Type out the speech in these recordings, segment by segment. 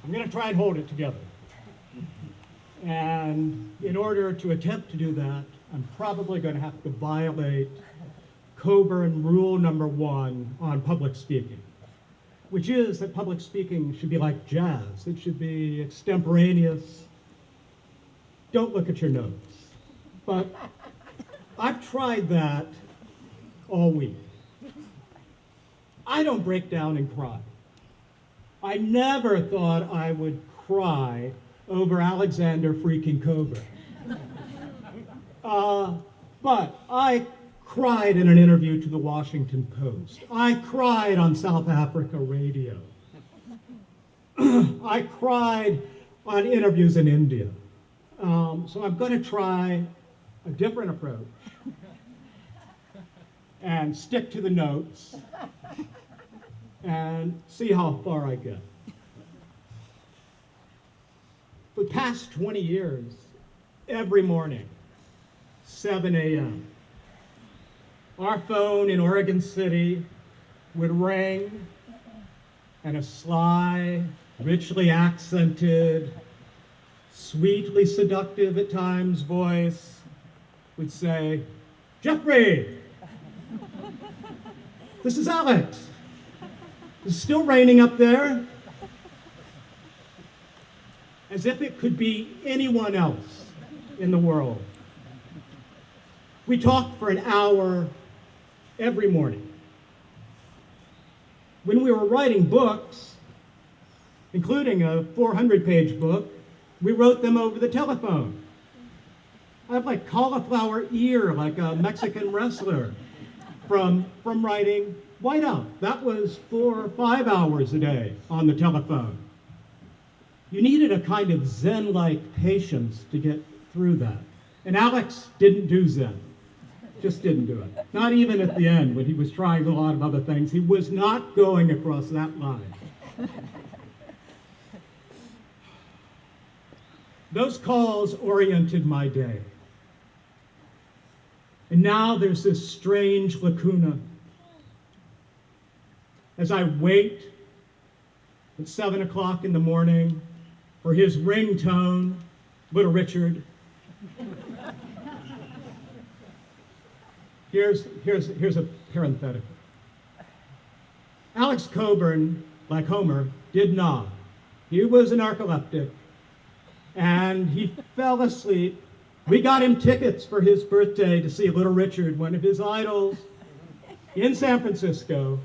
I'm going to try and hold it together. And in order to attempt to do that, I'm probably going to have to violate COCKBURN rule number 1 on public speaking, which is that public speaking should be like jazz. It should be extemporaneous. Don't look at your notes. But I've tried that all week. I don't break down and cry. I never thought I would cry over Alexander freaking COCKBURN. But I cried in an interview to the Washington Post. I cried on South Africa radio. I cried on interviews in India. So I'm going to try a different approach and stick to the notes and see how far I get. For the past 20 years, every morning, 7 a.m., our phone in Oregon City would ring, and a sly, richly accented, sweetly seductive at times voice would say, "Jeffrey, this is Alex. It's still raining up there." As if it could be anyone else in the world. We talked for an hour every morning. When we were writing books, including a 400-page book, we wrote them over the telephone. I have like cauliflower ear, like a Mexican wrestler, from writing Whiteout. That was 4 or 5 hours a day on the telephone. You needed a kind of Zen-like patience to get through that. And Alex didn't do Zen. Just didn't do it. Not even at the end when he was trying a lot of other things. He was not going across that line. Those calls oriented my day. And now there's this strange lacuna. As I wait at 7 o'clock in the morning for his ringtone, Little Richard. Here's a parenthetical. Alex COCKBURN, like Homer, did not. He was a narcoleptic, and he fell asleep. We got him tickets for his birthday to see Little Richard, one of his idols, in San Francisco.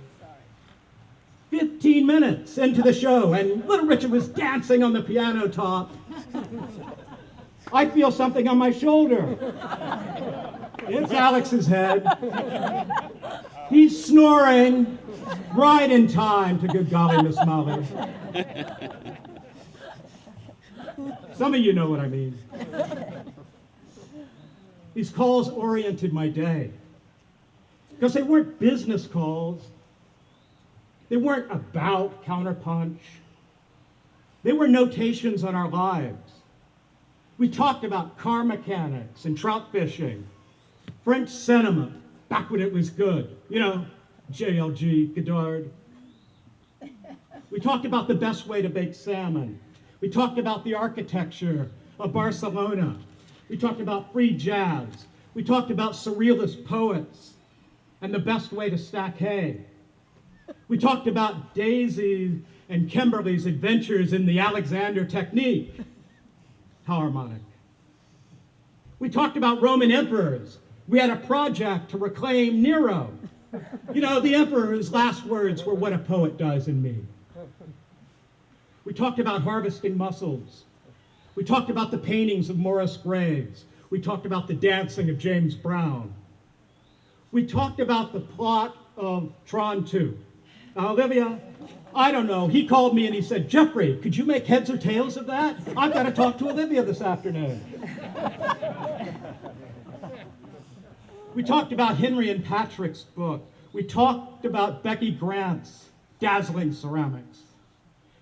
15 minutes into the show, and Little Richard was dancing on the piano top. I feel something on my shoulder. It's Alex's head. He's snoring right in time to good golly, Miss Molly. Some of you know what I mean. These calls oriented my day because they weren't business calls. They weren't about Counterpunch. They were notations on our lives. We talked about car mechanics and trout fishing, French cinema, back when it was good. You know, JLG, Godard. We talked about the best way to bake salmon. We talked about the architecture of Barcelona. We talked about free jazz. We talked about surrealist poets and the best way to stack hay. We talked about Daisy and Kimberly's adventures in the Alexander technique. How harmonic. We talked about Roman emperors. We had a project to reclaim Nero. You know, the emperor's last words were, "What a poet does in me." We talked about harvesting mussels. We talked about the paintings of Morris Graves. We talked about the dancing of James Brown. We talked about the plot of Tron 2. Olivia, I don't know, he called me and he said, "Jeffrey, could you make heads or tails of that? I've got to talk to Olivia this afternoon." We talked about Henry and Patrick's book. We talked about Becky Grant's dazzling ceramics.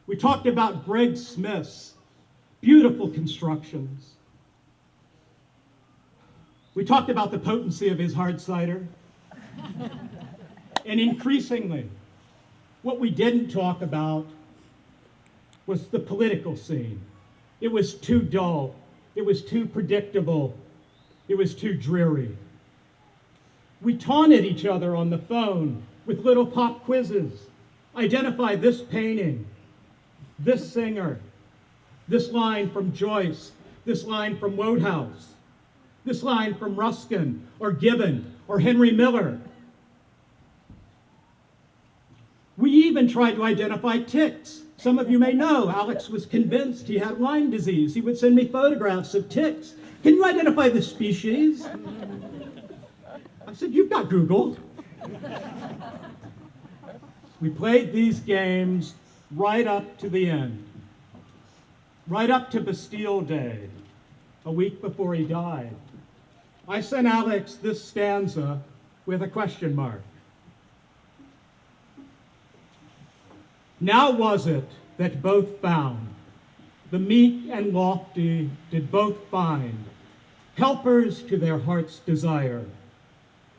We talked about Greg Smith's beautiful constructions. We talked about the potency of his hard cider. And increasingly, what we didn't talk about was the political scene. It was too dull. It was too predictable. It was too dreary. We taunted each other on the phone with little pop quizzes. Identify this painting, this singer, this line from Joyce, this line from Wodehouse, this line from Ruskin or Gibbon or Henry Miller. We even tried to identify ticks. Some of you may know Alex was convinced he had Lyme disease. He would send me photographs of ticks. Can you identify the species? I said, you've got Google. We played these games right up to the end, right up to Bastille Day, a week before he died. I sent Alex this stanza with a question mark. Now was it that both found, the meek and lofty did both find, helpers to their heart's desire,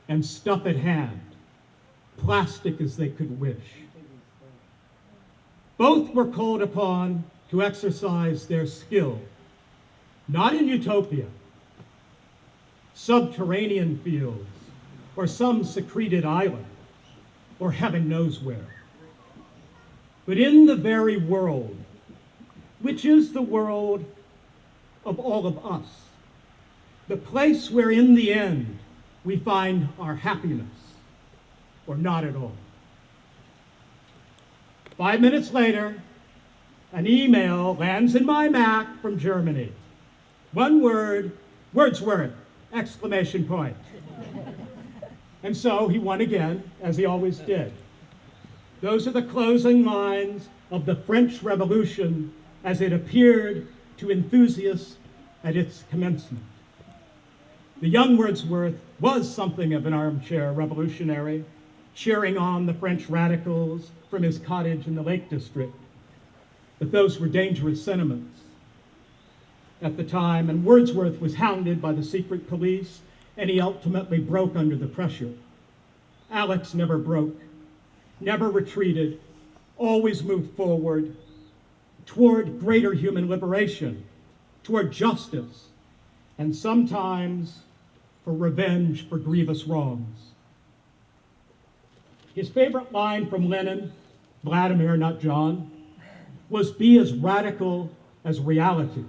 and stuff at hand, plastic as they could wish. Both were called upon to exercise their skill, not in utopia, subterranean fields, or some secreted island, or heaven knows where, but in the very world, which is the world of all of us, the place where in the end we find our happiness, or not at all. 5 minutes later, an email lands in my Mac from Germany. One word, Wordsworth, exclamation point. And so he won again, as he always did. Those are the closing lines of the French Revolution as it appeared to enthusiasts at its commencement. The young Wordsworth was something of an armchair revolutionary, cheering on the French radicals from his cottage in the Lake District. But those were dangerous sentiments at the time, and Wordsworth was hounded by the secret police, and he ultimately broke under the pressure. Alex never broke, never retreated, always moved forward toward greater human liberation, toward justice, and sometimes for revenge for grievous wrongs. His favorite line from Lenin, Vladimir, not John, was be as radical as reality.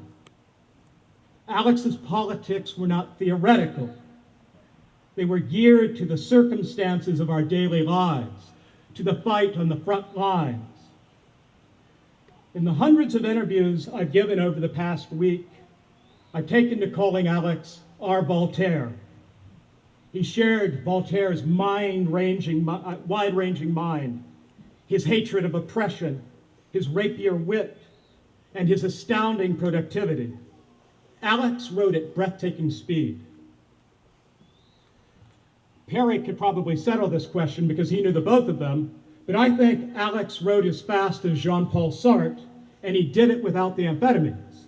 Alex's politics were not theoretical. They were geared to the circumstances of our daily lives, to the fight on the front lines. In the hundreds of interviews I've given over the past week, I've taken to calling Alex our Voltaire. He shared Voltaire's wide-ranging mind, his hatred of oppression, his rapier wit, and his astounding productivity. Alex wrote at breathtaking speed. Perry could probably settle this question because he knew the both of them, but I think Alex wrote as fast as Jean-Paul Sartre, and he did it without the amphetamines.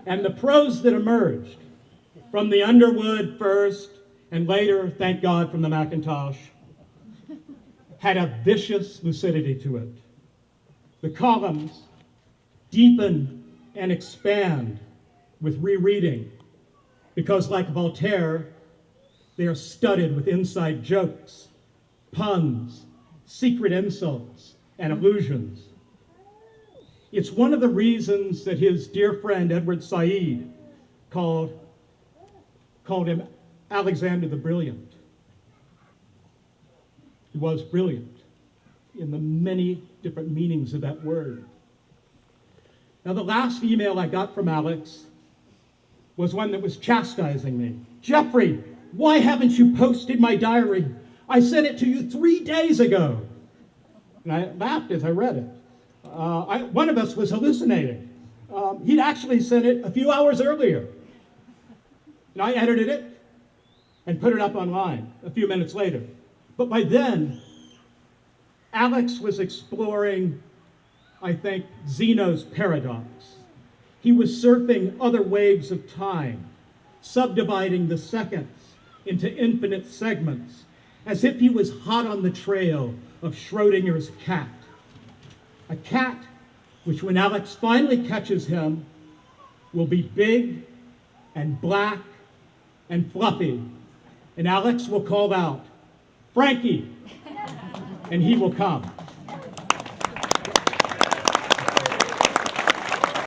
And the prose that emerged from the Underwood first, and later, thank God, from the Macintosh, had a vicious lucidity to it. The columns deepen and expand with rereading, because like Voltaire, they are studded with inside jokes, puns, secret insults, and allusions. It's one of the reasons that his dear friend Edward Said called him Alexander the Brilliant. He was brilliant in the many different meanings of that word. Now, the last email I got from Alex was one that was chastising me. Jeffrey, why haven't you posted my diary? I sent it to you 3 days ago. And I laughed as I read it. One of us was hallucinating. He'd actually sent it a few hours earlier. And I edited it and put it up online a few minutes later. But by then, Alex was exploring, I think, Zeno's paradox. He was surfing other waves of time, subdividing the seconds into infinite segments, as if he was hot on the trail of Schrodinger's cat. A cat, which when Alex finally catches him, will be big and black and fluffy. And Alex will call out, "Frankie," and he will come.